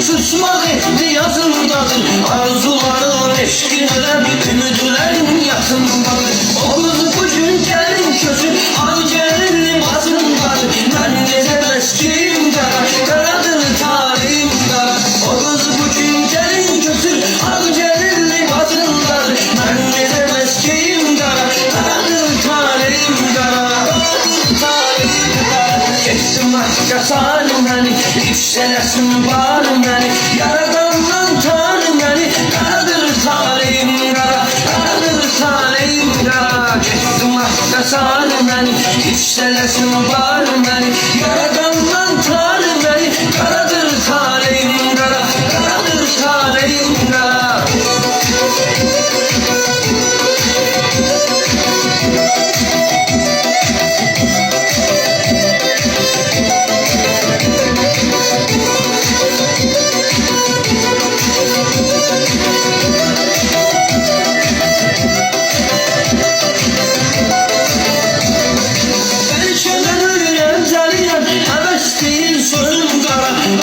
Susmak etti yazımdadır. Arzuların eşkinler, ümidlerin yatındadır. O kız bu gün gelin közü, al gelin batındadır. Ben gezemez kim kara, karadır talihim kara. O kız bu gün gelin közü, al gelin batındadır. Ben gezemez kim kara, karadır talihim kara. Karadır talihim kara. Geçsin başka salim beni, yükselesin bağrım beni. Yaradandan tanrım beni, karadır talihim kara. Karadır talihim kara. Geçsin başka salim beni, yükselesin bağrım beni. Yaradandan tanrım beni, karadır talihim kara. Karadır talihim kara.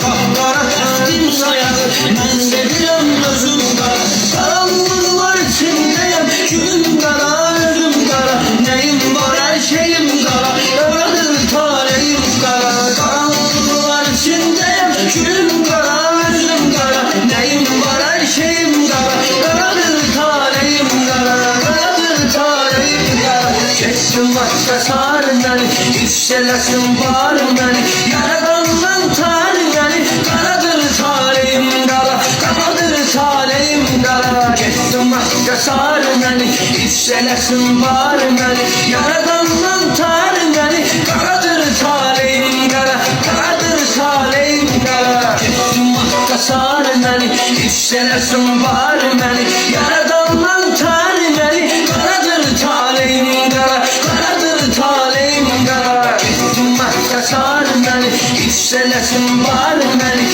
Kahkara takdim sayarım, ben seviyorum özüm kara. Karanlıklar içindeyim, gülüm kara, özüm kara. Neyim var her şeyim kara, karadır talihim kara. Karanlıklar içindeyim, gülüm kara, özüm kara. Neyim var her şeyim kara, karadır talihim kara. Karadır talihim kara. Geçsin başka sarım beni, yükselesin bağrım beni. Yaradandan tanrım beni, karadır talihim kara. Karadır talihim kara. Geçsin başka sarım beni, yükselesin bağrım beni. Yaradandan tanrım beni, karadır talihim kara. Karadır talihim kara. Geçsin başka sarım beni, yükselesin bağrım beni. Yaradandan tanrım beni, karadır talihim kara. Karadır talihim kara. Geçsin başka sarım beni, yükselesin bağrım beni.